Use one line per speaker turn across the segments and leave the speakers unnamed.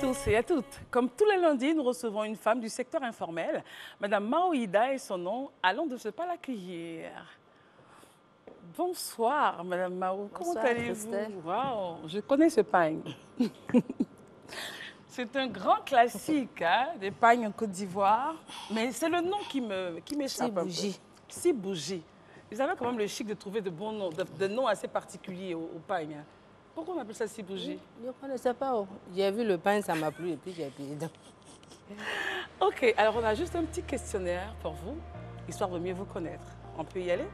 tous et à toutes. Comme tous les lundis, nous recevons une femme du secteur informel. Madame Mao Ida est son nom. Allons de ce pas l'accueillir. Bonsoir, Madame Mao. Comment allez-vous? Waouh, je connais ce pain. C'est un grand classique, hein, des pagnes en Côte d'Ivoire. Mais c'est le nom qui m'échappe. Six bougies. Vous avez quand même le chic de trouver de bons noms, de noms assez particuliers aux pagnes. Pourquoi on appelle ça six bougies?
Je ne connaissais pas. J'ai vu le pain, ça m'a plu et puis j'ai payé.
Ok, alors on a juste un petit questionnaire pour vous, histoire de mieux vous connaître. On peut y aller?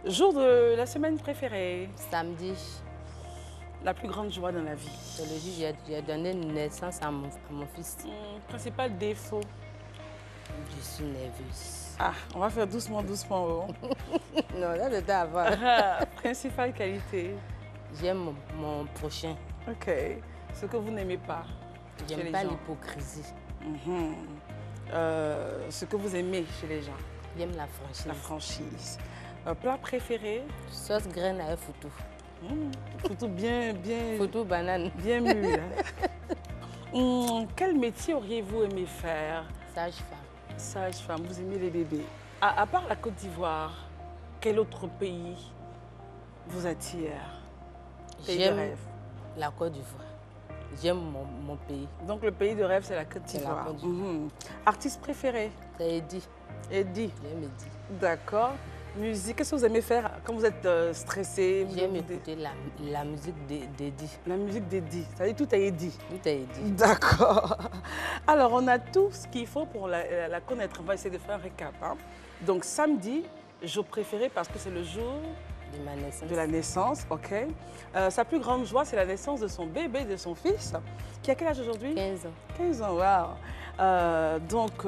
Jour de la semaine préférée?
Samedi.
La plus grande joie dans la vie?
C'est le jour où j'ai donné naissance à mon fils.
Principal défaut?
Je suis nerveuse.
Ah, on va faire doucement, doucement. Oh.
Non, là, c'était avant.
Principale qualité?
J'aime mon prochain.
Ok. Ce que vous n'aimez pas?
J'aime pas l'hypocrisie.
Ce que vous aimez chez les gens?
J'aime la franchise.
La franchise. Plat préféré?
Sauce graine à foutou.
Foutou bien...
Foutou banane.
Bien mûr. Quel métier auriez-vous aimé faire?
Sage-femme.
Sage-femme, vous aimez les bébés. À part la Côte d'Ivoire, quel autre pays vous attire?
J'aime la Côte d'Ivoire. J'aime mon pays.
Donc le pays de rêve, c'est la Côte d'Ivoire. Artiste préféré?
C'est Eddie.
Eddie?
J'aime Eddie.
D'accord. Musique, qu'est-ce que vous aimez faire quand vous êtes stressé?
J'aime écouter la musique d'Eddie.
La musique d'Eddie, ça veut dire tout est Eddie?
Tout est Eddie.
D'accord. Alors, on a tout ce qu'il faut pour la connaître. On va essayer de faire un récap. Hein. Donc, samedi, jour préféré parce que c'est le jour
de ma naissance.
De la naissance, ok. Sa plus grande joie, c'est la naissance de son bébé, de son fils, qui a quel âge aujourd'hui?
15 ans.
15 ans, waouh. Donc,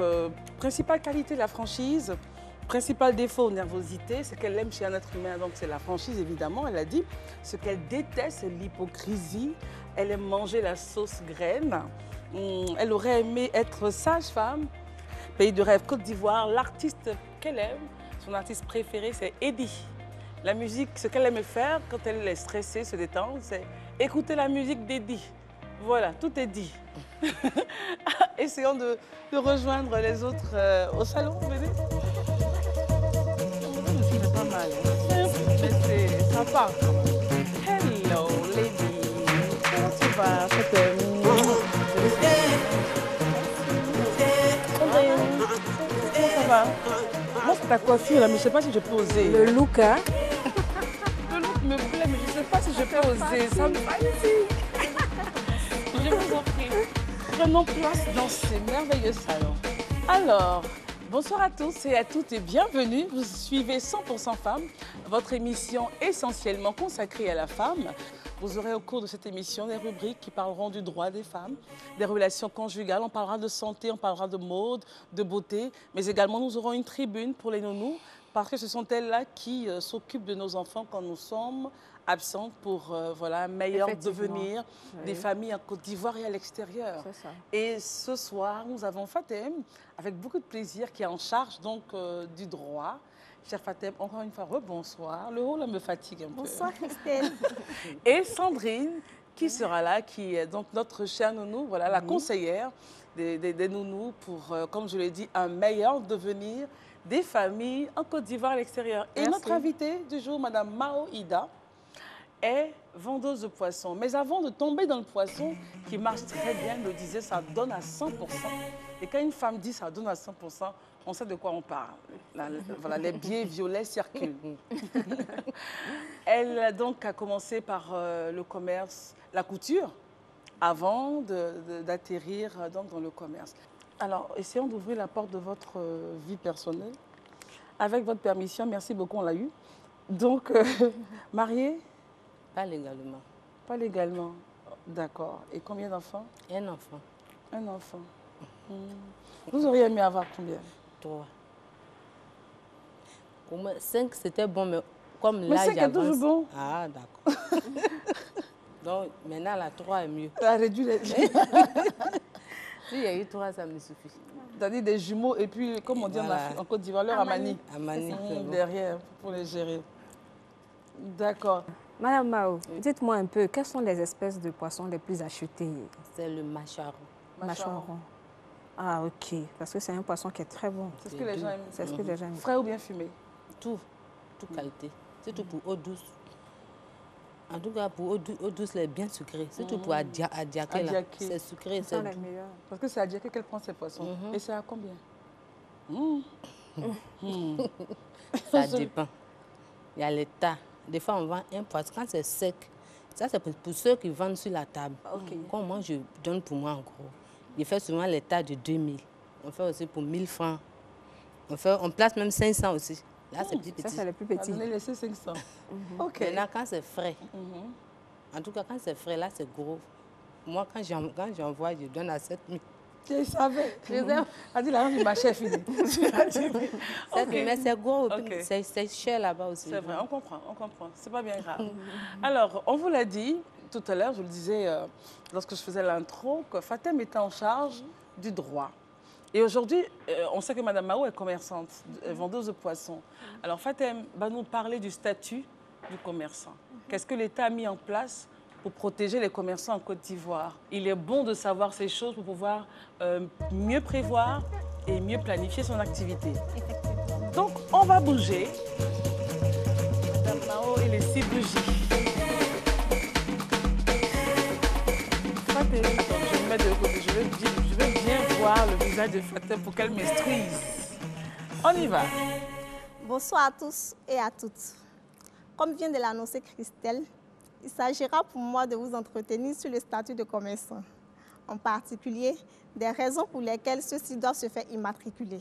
principale qualité de la franchise, principal défaut, nervosité, ce qu'elle aime chez un être humain, donc c'est la franchise, évidemment, elle a dit. Ce qu'elle déteste, c'est l'hypocrisie. Elle aime manger la sauce graine. Elle aurait aimé être sage-femme. Pays de rêve, Côte d'Ivoire. L'artiste qu'elle aime, son artiste préféré, c'est Eddie. La musique, ce qu'elle aime faire quand elle est stressée, se détendre, c'est écouter la musique d'Eddie. Voilà, tout est dit. Essayons de rejoindre les autres au salon, venez. C'est pas mal, mais c'est sympa. Hello, lady. Comment tu vas? Comment ça va? Moi, c'est ta coiffure, là, mais je ne sais pas si je peux oser.
Le look, hein?
Le look me plaît, mais je ne sais pas si je peux oser. Ça me fatigue. Je vous en prie. Prenons place dans ces merveilleux salons. Alors, bonsoir à tous et à toutes et bienvenue. Vous suivez 100% Femmes, votre émission essentiellement consacrée à la femme. Vous aurez au cours de cette émission des rubriques qui parleront du droit des femmes, des relations conjugales, on parlera de santé, on parlera de mode, de beauté, mais également nous aurons une tribune pour les nounous parce que ce sont elles-là qui s'occupent de nos enfants quand nous sommes absentes pour voilà, un meilleur devenir des familles en Côte d'Ivoire et à l'extérieur. Et ce soir, nous avons Fatem, avec beaucoup de plaisir, qui est en charge donc du droit. Chère Fatem, encore une fois, rebonsoir. Le haut là me fatigue un peu.
Bonsoir Christelle.
Et Sandrine, qui sera là, qui est donc notre chère nounou, voilà, la conseillère des nounous pour, comme je l'ai dit, un meilleur devenir des familles en Côte d'Ivoire à l'extérieur. Et notre invitée du jour, Madame Mao Ida, est vendeuse de poissons. Mais avant de tomber dans le poisson, qui marche très bien, elle le disait, ça donne à 100%. Et quand une femme dit ça donne à 100%, on sait de quoi on parle. Voilà, les biais violets circulent. Elle donc a commencé par le commerce, la couture, avant d'atterrir dans le commerce. Alors, essayons d'ouvrir la porte de votre vie personnelle. Avec votre permission, merci beaucoup, on l'a eu. Donc, mariée?
Pas légalement.
Pas légalement, d'accord. Et combien d'enfants?
Un enfant.
Un enfant. Vous auriez aimé avoir combien?
3. Pour moi, 5, c'était bon, mais comme là, j'avance...
Mais 5 est toujours bon.
Ah, d'accord. Donc, maintenant, la 3 est mieux.
Elle a réduit les...
Si il y a eu 3, ça me suffit.
C'est-à-dire des jumeaux et puis, comme on dit en Côte d'Ivoire, leur amani.
Amani,
Derrière, pour les gérer. D'accord.
Madame Mao, dites-moi un peu, quelles sont les espèces de poissons les plus achetées?
C'est le macharon.
Macharon. Ah, ok. Parce que c'est un poisson qui est très bon.
C'est ce que les gens aiment.
C'est ce que les gens aiment.
Frais ou bien fumé?
Toute qualité. Surtout pour eau douce. En tout cas, pour eau douce, elle est bien sucrée. Surtout pour adiaké, là. C'est sucré.
C'est les meilleurs.
Parce que c'est adiaké qu'elle prend ses poissons. Et c'est à combien?
Ça dépend. Il y a les tas. Des fois, on vend un poisson. Quand c'est sec, ça, c'est pour ceux qui vendent sur la table. Comme moi, je donne pour moi en gros. Je fais souvent les tas de 2000. On fait aussi pour 1000 francs. On place même 500 aussi. Là, c'est petit.
Ça, c'est les plus petits.
On a laissé 500.
OK. Maintenant, quand c'est frais, en tout cas, quand c'est frais, là, c'est gros. Moi, quand j'envoie, je donne à 7000.
Je savais. Elle a dit la langue du marché est finie.
Mais c'est gros, c'est cher là-bas aussi.
C'est vrai, on comprend. C'est pas bien grave. Alors, on vous l'a dit tout à l'heure, je le disais lorsque je faisais l'intro, que Fatem était en charge du droit. Et aujourd'hui, on sait que Mme Mao est commerçante, vendeuse de poissons. Alors Fatem va nous parler du statut du commerçant. Qu'est-ce que l'État a mis en place pour protéger les commerçants en Côte d'Ivoire? Il est bon de savoir ces choses pour pouvoir mieux prévoir et mieux planifier son activité.
Effectivement.
Donc, on va bouger. Mme Mao et les 6 bougies. Fatem, attends, je vais me mettre de côté. Je veux bien voir le visage de Fatem pour qu'elle m'instruise. On y va.
Bonsoir à tous et à toutes. Comme vient de l'annoncer Christelle, il s'agira pour moi de vous entretenir sur le statut de commerçant, en particulier des raisons pour lesquelles ceux-ci doivent se faire immatriculer.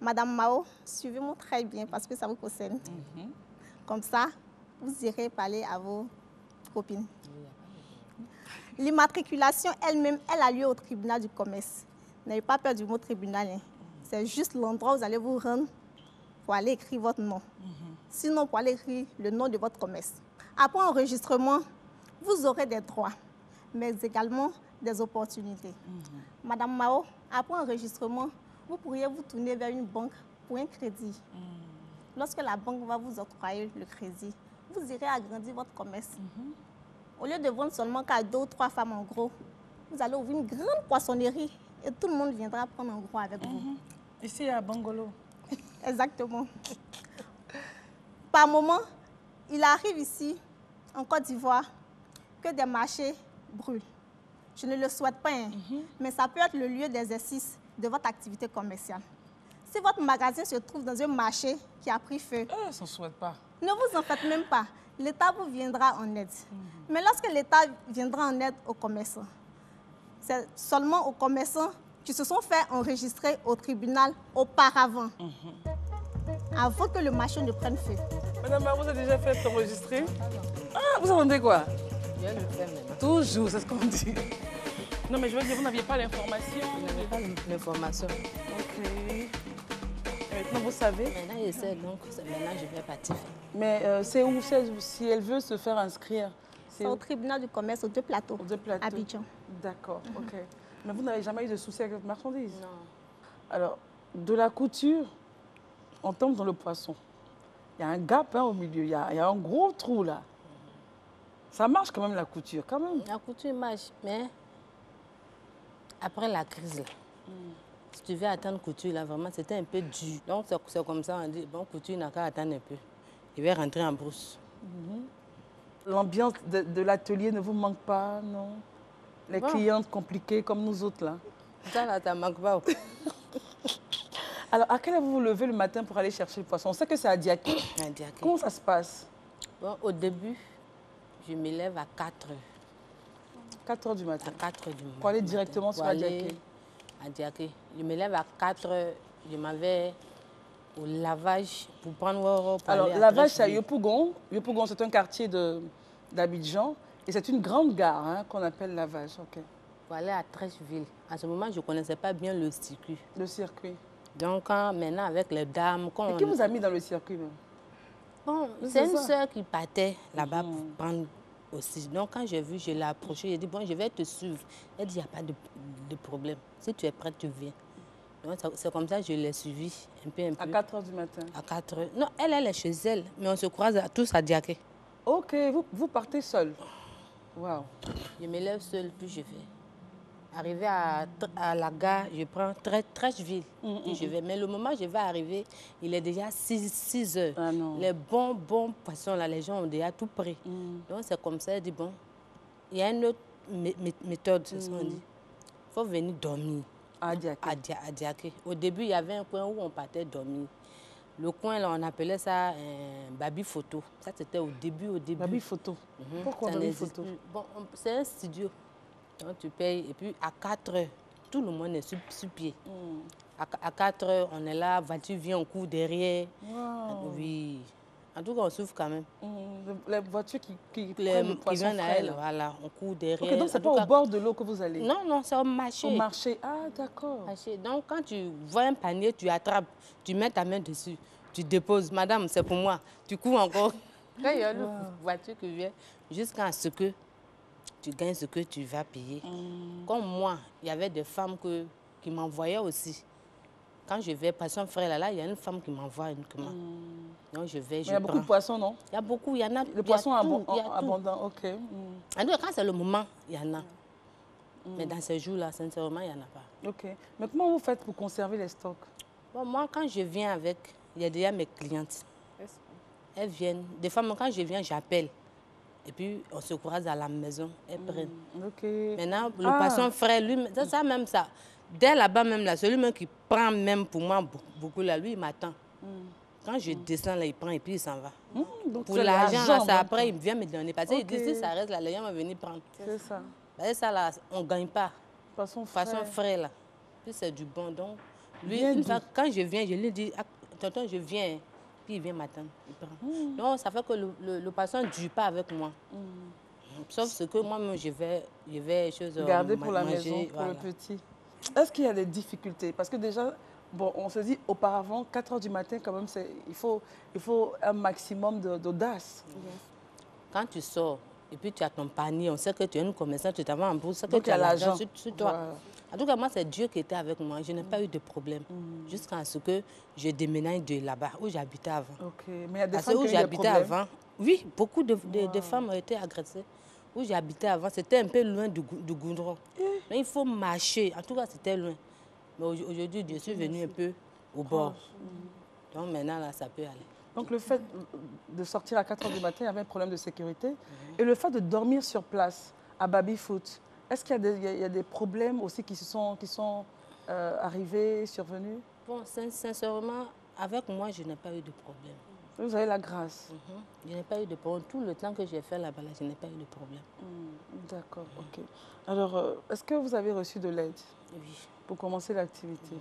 Madame Mao, suivez-moi très bien parce que ça vous concerne. Comme ça, vous irez parler à vos copines. L'immatriculation elle-même, elle a lieu au tribunal du commerce. N'ayez pas peur du mot tribunal. Hein. C'est juste l'endroit où vous allez vous rendre pour aller écrire votre nom. Sinon, pour aller écrire le nom de votre commerce. Après enregistrement, vous aurez des droits, mais également des opportunités. Madame Mao, après enregistrement, vous pourriez vous tourner vers une banque pour un crédit. Lorsque la banque va vous octroyer le crédit, vous irez agrandir votre commerce. Au lieu de vendre seulement qu'à 2 ou 3 femmes en gros, vous allez ouvrir une grande poissonnerie et tout le monde viendra prendre en gros avec vous.
Ici à Bangolo.
Exactement. Par moment, il arrive ici, en Côte d'Ivoire, que des marchés brûlent. Je ne le souhaite pas, hein, mais ça peut être le lieu d'exercice de votre activité commerciale. Si votre magasin se trouve dans un marché qui a pris feu,
Ça ne souhaite pas.
ne vous en faites même pas. L'État vous viendra en aide. Mais lorsque l'État viendra en aide aux commerçants, c'est seulement aux commerçants qui se sont fait enregistrer au tribunal auparavant, avant que le marché ne prenne feu.
Madame Mao, vous avez déjà fait enregistrer? Ah, vous entendez quoi?
Je vais le faire maintenant.
Toujours, c'est ce qu'on dit. Non, mais je veux dire, vous n'aviez pas l'information.
Je n'avais pas l'information.
Ok. Et maintenant, vous savez.
Maintenant, je sais, donc maintenant, je vais partir.
Mais c'est où, si elle veut se faire inscrire?
C'est au tribunal du commerce, aux 2 plateaux,
Aux 2 plateaux.
à Abidjan.
D'accord, ok. Mais vous n'avez jamais eu de soucis avec votre marchandise?
Non.
Alors, de la couture, on tombe dans le poisson. Il y a un gap au milieu, il y a un gros trou là. Ça marche quand même la couture, quand même.
La couture marche, mais après la crise, là, si tu veux attendre couture, là, vraiment, c'était un peu dur. Donc, c'est comme ça, on dit, bon, couture n'a qu'à attendre un peu. Il va rentrer en brousse.
L'ambiance de l'atelier ne vous manque pas, non? Les clientes compliquées comme nous autres, là.
Ça, là, ça manque pas.
Alors, à quelle heure vous vous levez le matin pour aller chercher le poisson? On sait que c'est à Diaké.
À Diaké.
Comment ça se passe?
Bon, au début, je me lève à 4 heures.
4 heures du matin.
À 4 heures du matin.
Pour aller directement sur Diaké.
À Diaké. Je me lève à 4 heures. Je m'en vais au lavage pour prendre...
Alors, lavage, c'est à Yopougon. Yopougon, c'est un quartier d'Abidjan. Et c'est une grande gare hein, qu'on appelle lavage. Okay.
Pour aller à Trècheville. À ce moment, je ne connaissais pas bien le circuit.
Le circuit.
Donc, maintenant, avec les dames...
Et qui vous a mis dans le circuit même?
Bon, c'est une soeur qui partait là-bas pour prendre aussi. Donc, quand j'ai vu, je l'ai approchée. J'ai dit, bon, je vais te suivre. Elle dit, il n'y a pas de problème. Si tu es prête, tu viens. Donc, c'est comme ça que je l'ai suivie un peu.
À 4 heures du matin?
À 4 heures. Non, elle est chez elle. Mais on se croise tous à Diaké.
Ok, vous partez seul. Waouh.
Je me lève seule, puis je vais. Arrivé à la gare, je prends Trècheville, puis je vais. Mais le moment où je vais arriver, il est déjà 6 heures.
Ah non.
Les bons poissons, là, les gens ont déjà tout pris. Donc c'est comme ça, je dis, bon, il y a une autre méthode, c'est ce qu'on dit. Il faut venir dormir.
À Diaké.
À Diaké. Au début, il y avait un coin où on partait dormir. Le coin, là, on appelait ça Baby Photo. Ça, c'était au début.
Baby Photo. Pourquoi Baby Photo?
Bon, c'est un studio. Donc, tu payes. Et puis, à 4 heures, tout le monde est sur pied. À 4 heures, on est là, voiture vient, on court derrière.
Wow.
Oui. En tout cas, on souffre quand même.
Les voitures qui
Les
prennent le poisson
viennent à
frais,
elle,
là.
voilà, on court derrière.
Ok, donc c'est pas
En tout
au
cas,
bord de l'eau que vous allez?
Non, non, c'est au marché.
Au marché. Ah, d'accord.
Donc, quand tu vois un panier, tu attrapes, tu mets ta main dessus, tu déposes. Madame, c'est pour moi. Tu cours encore. Quand il y a une voiture qui vient, jusqu'à ce que tu gagnes ce que tu vas payer. Comme moi, il y avait des femmes qui m'envoyaient aussi. Quand je vais, par son frère, là, il y a une femme qui m'envoie uniquement. Donc, je vais,
Il y a beaucoup de poissons, non?
Il y a beaucoup, il y en a.
Le poisson abondant, ok.
En tout cas, quand c'est le moment, il y en a. Mais dans ces jours-là, sincèrement, il n'y en a pas.
Ok. Mais comment vous faites pour conserver les stocks?
Bon, moi, quand je viens avec, il y a déjà mes clientes. Elles viennent. Des fois, quand je viens, j'appelle. Et puis, on se croise à la maison, elles prennent.
Ok.
Maintenant, le poisson frais, lui, ça même ça. Dès là-bas même, là, celui même qui prend même pour moi beaucoup, là, lui, il m'attend. Quand je descends, là, il prend et puis il s'en va.
Donc
pour l'argent, là, ça, après,
il
il vient me donner. Parce qu'il dit, si ça reste là, les gens vont venir prendre.
C'est ça.
Parce que ça, là, on ne gagne pas.
Poisson frais.
Poisson frais, là. Puis c'est du bon. Donc, lui,
Bien
une fois, quand je viens, je lui dis, ah, tonton, je viens. Puis il vient m'attendre. Il prend. Donc, ça fait que le poisson ne dure pas avec moi. Sauf ce que moi-même, je vais
garder pour la
manger,
maison, pour
voilà.
le petit. Est-ce qu'il y a des difficultés? Parce que déjà, bon, on se dit auparavant, 4 heures du matin, quand même, il faut un maximum d'audace.
Quand tu sors et puis tu as ton panier, on sait que tu es une commerçante, tu t'en vas en bourse, que
Donc,
tu as
il y a
l'argent
l'argent.
sur toi.
Voilà.
En tout cas, moi, c'est Dieu qui était avec moi. Je n'ai pas eu de problème. Jusqu'à ce que je déménage de là-bas, où j'habitais avant.
Ok. Mais il y a des
Parce que
femmes
où
qui ont eu des
j'habitais
problèmes.
avant, oui, beaucoup de femmes ont été agressées. Où j'habitais avant, c'était un peu loin du goudron. Mais il faut marcher. En tout cas, c'était loin. Mais aujourd'hui, je suis venue un peu au bord. Donc maintenant, là, ça peut aller.
Donc le fait de sortir à 4 heures du matin, il y avait un problème de sécurité. Et le fait de dormir sur place, à Baby Foot, est-ce qu'il y a des problèmes aussi qui sont arrivés, survenus?
Bon, sincèrement, avec moi, je n'ai pas eu de problème.
Vous avez la grâce.
Je n'ai pas eu de problème. Tout le temps que j'ai fait là-bas, je n'ai pas eu de problème.
D'accord, ok. Alors, est-ce que vous avez reçu de l'aide
Oui.
pour commencer l'activité?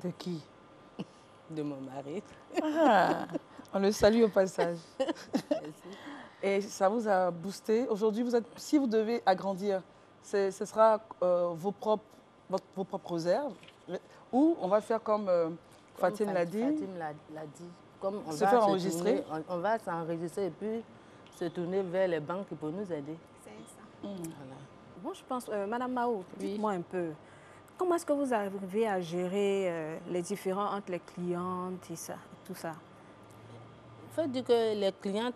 De qui?
De mon mari.
Ah, on le salue au passage. Et ça vous a boosté. Aujourd'hui, si vous devez agrandir, ce sera vos propres réserves. Ou on va faire comme Fatim l'a dit.
Fatim l'a dit. Comme on
Se faire enregistrer.
On va s'enregistrer et puis se tourner vers les banques pour nous aider.
C'est ça.
Voilà.
Bon, je pense, Madame Mao, dites-moi un peu, comment est-ce que vous arrivez à gérer les différends entre les clientes et tout ça?
Il faut dire que les clientes,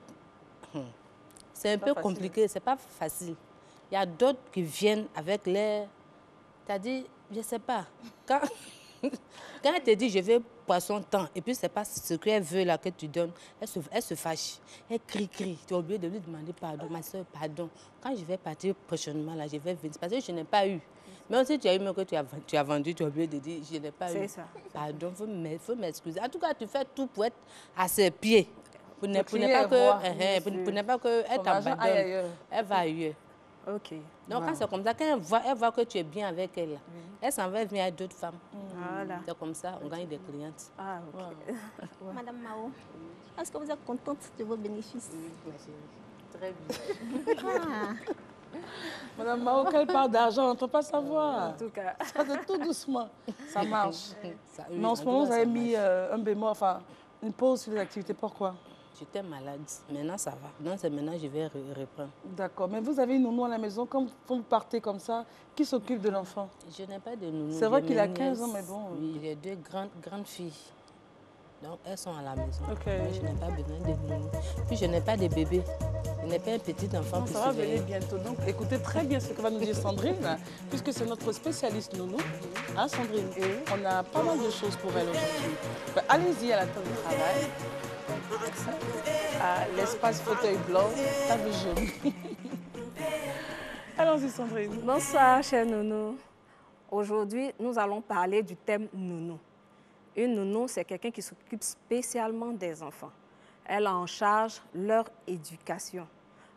c'est un peu compliqué, c'est pas facile. Il y a d'autres qui viennent avec les... C'est-à-dire, je ne sais pas, quand elle te dit je veux poisson tant, et puis ce n'est pas ce qu'elle veut là que tu donnes, elle se fâche, elle crie. Tu as oublié de lui demander pardon, ma soeur, pardon. Quand je vais partir prochainement, là, je vais venir, parce que je n'ai pas eu. Même si tu as eu, mais que tu as vendu, tu as oublié de dire je n'ai pas eu.
C'est ça.
Pardon, il faut m'excuser. En tout cas, tu fais tout pour être à ses pieds. Pour ne pas qu'elle t'abandonne. Elle va ailleurs.
Ok.
Donc, quand c'est comme ça, quand elle voit que tu es bien avec elle, elle s'en va venir avec d'autres femmes.
Voilà.
C'est comme ça, on gagne des clientes.
Ah, ok.
Madame Mao, est-ce que vous êtes contente de vos bénéfices?
Oui, ma chérie. Très bien.
Ah,
Madame Mao, quelle part d'argent, on ne peut pas savoir.
En tout cas.
Ça, c'est tout doucement. Ça marche.
Ça,
Mais en ce moment, vous avez mis un bémol, enfin, une pause sur les activités. Pourquoi?
J'étais malade. Maintenant, ça va. Donc, c'est maintenant que je vais reprendre.
D'accord. Mais vous avez une nounou à la maison. Quand vous partez comme ça, qui s'occupe de l'enfant?
Je n'ai pas de nounou.
C'est vrai
J'ai
qu'il a
mes
15 ans,
nièces.
mais bon.
Oui, j'ai deux grandes filles. Donc, elles sont à la maison.
Okay.
Moi, je n'ai pas besoin de nounous. Puis, je n'ai pas de bébé. Je n'ai pas un petit enfant
Non,
pour
ça va
surveiller.
venir bientôt. Donc, écoutez très bien ce que va nous dire Sandrine, puisque c'est notre spécialiste nounou. Hein, Sandrine? On a pas mal de choses pour elle aujourd'hui. Ben, allez-y à la table de travail. À l'espace fauteuil blanc, table jaune. Allons-y, Sandrine.
Bonsoir, chers nounous. Aujourd'hui, nous allons parler du thème nounou. Une nounou, c'est quelqu'un qui s'occupe spécialement des enfants. Elle a en charge leur éducation.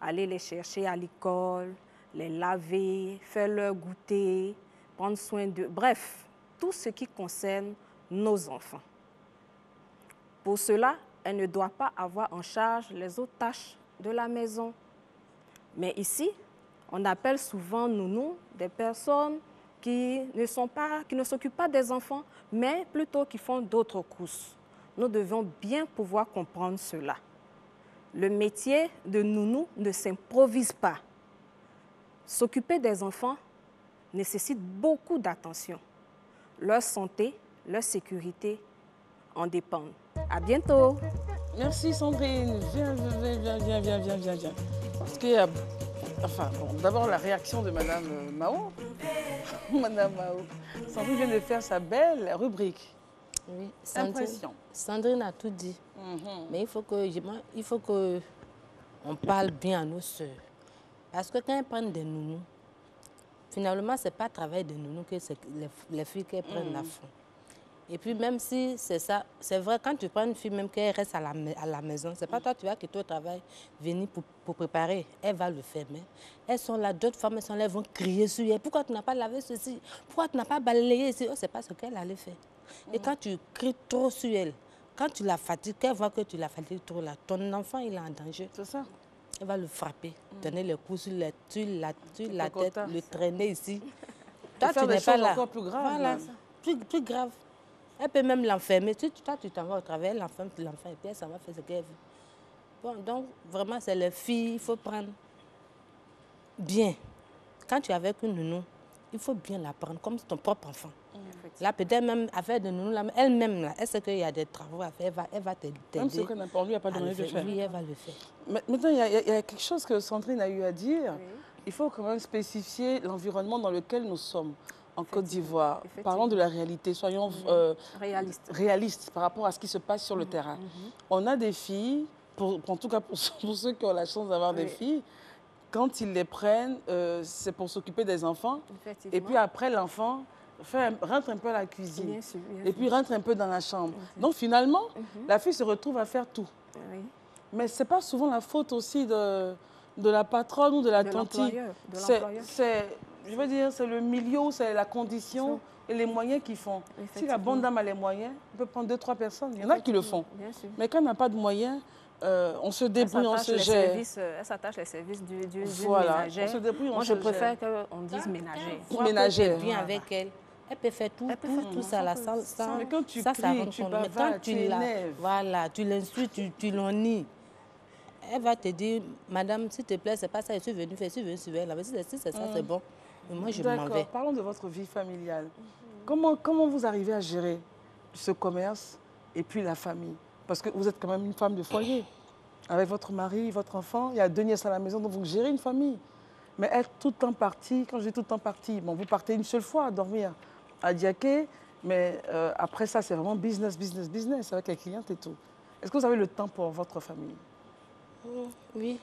Aller les chercher à l'école, les laver, faire leur goûter, prendre soin d'eux. Bref, tout ce qui concerne nos enfants. Pour cela, elle ne doit pas avoir en charge les autres tâches de la maison. Mais ici, on appelle souvent nounou des personnes qui ne s'occupent pas des enfants, mais plutôt qui font d'autres courses. Nous devons bien pouvoir comprendre cela. Le métier de nounou ne s'improvise pas. S'occuper des enfants nécessite beaucoup d'attention. Leur santé, leur sécurité en dépendent. À bientôt.
Merci, Sandrine. Viens. Parce qu'il y a... Enfin, bon, d'abord la réaction de Madame Mao. Madame Mao. Sandrine vient de faire sa belle rubrique.
Oui, Sandrine a tout dit. Mais il faut que on parle bien à nos sœurs. Parce que quand elles prennent des nounous, finalement, ce n'est pas le travail des nounous que les filles qui prennent la font. Et puis même si c'est ça, c'est vrai, quand tu prends une fille, même qu'elle reste à la maison, c'est pas toi, tu vas quitter au travail, venir pour préparer. Elle va le faire, mais elles sont là, d'autres femmes, elles sont là, elles vont crier sur elle. Pourquoi tu n'as pas lavé ceci? Pourquoi tu n'as pas balayé ici? Oh, c'est pas ce qu'elle allait faire. Et quand tu cries trop sur elle, quand tu la fatigues, qu'elle voit que tu la fatigues trop là, ton enfant, il est en danger.
C'est ça.
Elle va le frapper, donner le coup sur la tête, le traîner ici.
Toi, tu n'es pas là. Encore plus grave.
Voilà, plus grave. Elle peut même l'enfermer. Toi, tu t'en vas au travail, elle l'enferme l'enfant et puis elle s'en va faire ce qu'elle veut. Bon, donc, vraiment, c'est les filles, il faut prendre bien. Quand tu es avec une nounou, il faut bien la prendre comme ton propre enfant. Là, peut-être même affaire de nounou, elle-même, elle sait qu'il y a des travaux à faire, elle va t'aider.
Même ce qu'on n'a pas envie, elle n'a pas demandé de faire.
Oui, elle va le faire.
Maintenant, il y a quelque chose que Sandrine a eu à dire. Oui. Il faut quand même spécifier l'environnement dans lequel nous sommes. En Côte d'Ivoire, parlons de la réalité, soyons réalistes par rapport à ce qui se passe sur le terrain. On a des filles, en tout cas pour ceux qui ont la chance d'avoir des filles, quand ils les prennent, c'est pour s'occuper des enfants. Et puis après, l'enfant rentre un peu à la cuisine. Bien sûr. Et puis rentre un peu dans la chambre. Donc finalement, la fille se retrouve à faire tout. Mais ce n'est pas souvent la faute aussi de la patronne ou de la tantine. Je veux dire, c'est le milieu, c'est la condition et les moyens qu'ils font. Si la bonne dame a les moyens, on peut prendre 2-3 personnes. Il y en a qui le font. Mais quand on n'a pas de moyens, on se débrouille, on se gère.
Elle s'attache les services du
ménager. On se débrouille, on se gère.
Moi, je préfère qu'on dise ménager.
Ménager. Bien avec elle. Elle peut faire tout ça là, sans...
Mais quand tu cries, tu bavardes, tu énerves.
Voilà, tu l'insultes, tu l'ennuies. Elle va te dire, madame, s'il te plaît, c'est pas ça, je suis venue faire, si c'est ça, c'est bon. Mais moi, je m'en vais.
D'accord, parlons de votre vie familiale. Comment vous arrivez à gérer ce commerce et puis la famille? Parce que vous êtes quand même une femme de foyer. Avec votre mari, votre enfant, il y a 2 nièces à la maison, donc vous gérez une famille. Mais être tout le temps parti, quand je dis tout le temps parti, bon, vous partez une seule fois à dormir à Diaké, mais après ça, c'est vraiment business avec les clientes et tout. Est-ce que vous avez le temps pour votre famille?
Oui.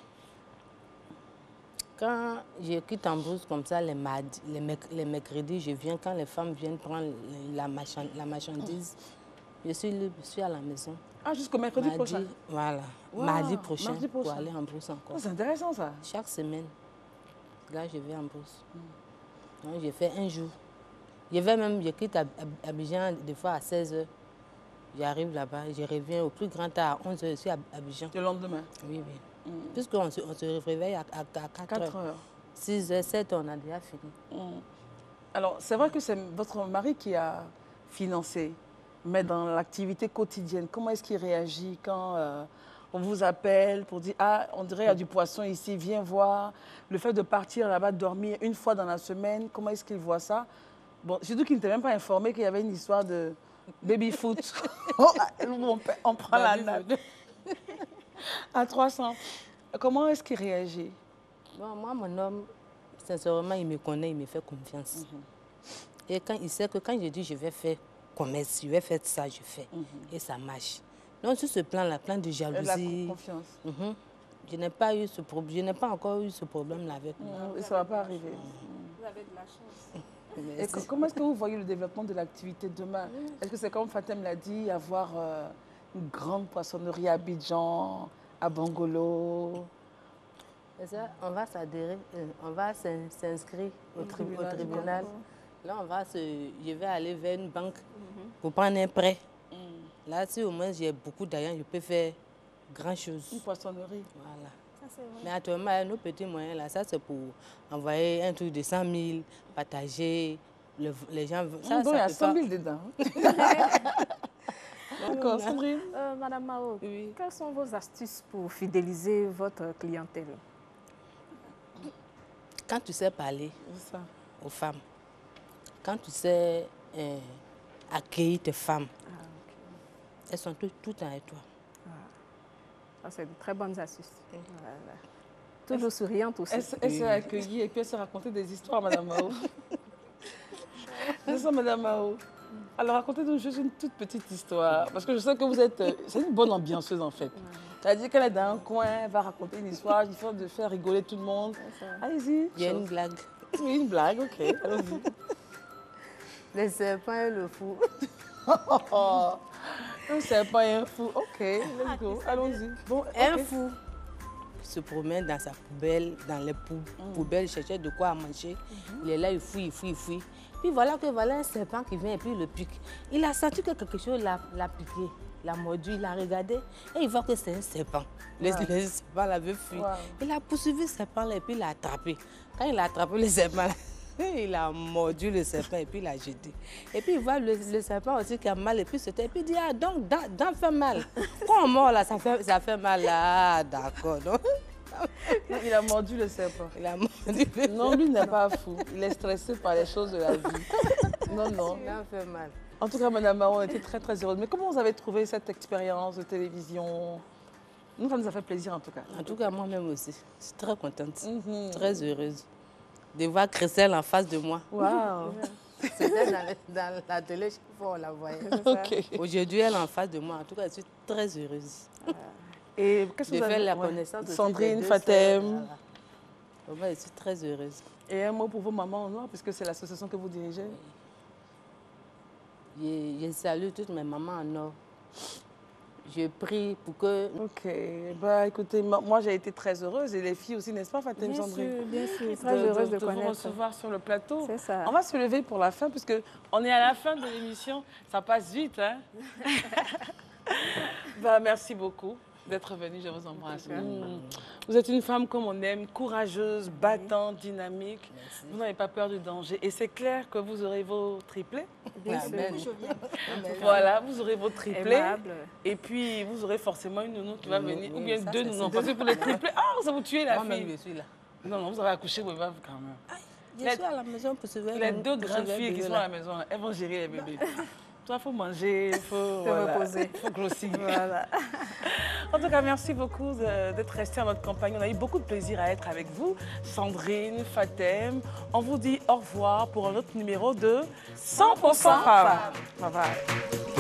Quand je quitte en brousse comme ça, les mercredis, je viens, quand les femmes viennent prendre la marchandise, je suis libre, je suis à la maison.
Ah, jusqu'au mercredi prochain?
Voilà, wow, mardi prochain pour aller en brousse encore.
Oh, c'est intéressant ça.
Chaque semaine, là je vais en brousse. Donc je fais un jour. Je quitte Abidjan des fois à 16 h. J'arrive là-bas, je reviens au plus grand tard à 11 h, je suis à Abidjan.
Le lendemain?
Oui. Puisqu'on se réveille à 4 heures. 6 h, 7 h, on a déjà fini.
Alors, c'est vrai que c'est votre mari qui a financé, mais dans l'activité quotidienne, comment est-ce qu'il réagit quand on vous appelle pour dire « Ah, on dirait qu'il y a du poisson ici, viens voir ». Le fait de partir là-bas, dormir une fois dans la semaine, comment est-ce qu'il voit ça? Bon, surtout qu'il n'était même pas informé qu'il y avait une histoire de Baby foot. On prend la nappe. À 300. Comment est-ce qu'il réagit?
Bon, moi, mon homme, sincèrement, il me connaît, il me fait confiance. Et quand il sait que quand je dis je vais faire commerce, je vais faire ça, je fais. Et ça marche. Donc, sur ce plan-là, plan de jalousie.
La confiance.
Je n'ai pas eu ce problème, je n'ai pas encore eu ce problème-là avec moi.
Et ça ne va pas arriver.
Vous avez de la chance.
Et comment est-ce que vous voyez le développement de l'activité demain? Est-ce que c'est comme Fatem l'a dit, avoir une grande poissonnerie à Abidjan, à Bangolo?
Ça, on va s'adhérer, on va s'inscrire au tribunal. Là, je vais aller vers une banque pour prendre un prêt. Là, si au moins j'ai beaucoup d'argent, je peux faire grand chose.
Une poissonnerie.
Voilà. Ça, mais actuellement, nos petits moyens, là, ça c'est pour envoyer un truc de 100 000, partager, les gens...
Ça, donc il y a 100 000 dedans. D'accord, Sandrine.
Madame Mao, quelles sont vos astuces pour fidéliser votre clientèle?
Quand tu sais parler aux femmes, quand tu sais accueillir tes femmes, elles sont tout le temps avec toi.
Ça, c'est de très bonnes astuces. Voilà. Toujours souriante aussi.
Elle s'est accueillie et puis elle s'est raconté des histoires, Madame Mao. C'est ça, Madame Mao. Alors, racontez-nous juste une toute petite histoire. Parce que je sais que vous êtes... C'est une bonne ambianceuse, en fait. C'est-à-dire qu'elle est dans un coin, elle va raconter une histoire, il faut de faire rigoler tout le monde. Allez-y.
Il y a une blague.
Oui, une blague, ok. Allons-y.
Le serpent et le fou.
Un serpent et un fou. Ok, let's go. Allons-y. Bon,
un fou se promène dans sa poubelle, dans les poubelles, chercher de quoi manger. Il est là, il fouille. Puis voilà un serpent qui vient et puis il le pique. Il a senti que quelque chose l'a piqué, l'a mordu, il a regardé et il voit que c'est un serpent. Le serpent l'avait fui. Il a poursuivi le serpent là et puis il l'a attrapé. Quand il a attrapé le serpent là, il a mordu le serpent et puis il l'a jeté. Et puis il voit le serpent aussi qui a mal et puis il dit, ah donc, dent fait mal. Quand on mord là, ça fait mal là, ah, d'accord.
Il a mordu le serpent.
Il a mordu le serpent.
Non, lui n'est pas fou. Il est stressé par les choses de la vie. Non.
Ça fait mal.
En tout cas, Madame Mao, on était très, très heureuse. Mais comment vous avez trouvé cette expérience de télévision? Nous, ça nous a fait plaisir, en tout cas.
En tout cas, moi-même aussi. Je suis très contente, très heureuse de voir Christelle en face de moi.
Waouh.
C'était dans la télé, chaque fois on la voyait. Aujourd'hui, elle est en face de moi. En tout cas, je suis très heureuse.
Et qu'est-ce que vous
avez
fait
la connaissance de
Sandrine, Fatem.
Voilà. Je suis très heureuse.
Et un mot pour vos mamans en noir, puisque c'est l'association que vous dirigez.
Je salue toutes mes mamans en or. Je prie pour que...
Ok. Bah, écoutez, moi j'ai été très heureuse et les filles aussi, n'est-ce pas, Fatem, Sandrine?
Bien sûr. Très heureuse de
vous recevoir sur le plateau.
C'est ça.
On va se lever pour la fin, puisque on est à la fin de l'émission. Ça passe vite, hein? Bah, merci beaucoup d'être venue, je vous embrasse. Vous êtes une femme comme on aime, courageuse, battante, dynamique. Merci. Vous n'avez pas peur du danger. Et c'est clair que vous aurez vos triplés.
Bien sûr.
Voilà, vous aurez vos triplés.
Aimable.
Et puis, vous aurez forcément une nounou qui va venir, ou bien deux nounous. Parce que pour les triplés, ça vous tuez la fille.
Moi-même, je suis là.
Non, vous avez accouché vos bébés quand même.
Je suis à la maison pour surveiller.
Les deux grandes filles qui sont à la maison, elles vont gérer les bébés. Toi, il faut manger, il faut
reposer.
Il faut grossir.
Voilà.
En tout cas, merci beaucoup d'être resté en notre compagnie. On a eu beaucoup de plaisir à être avec vous. Sandrine, Fatem, on vous dit au revoir pour un autre numéro de 100% Femmes. Bye bye.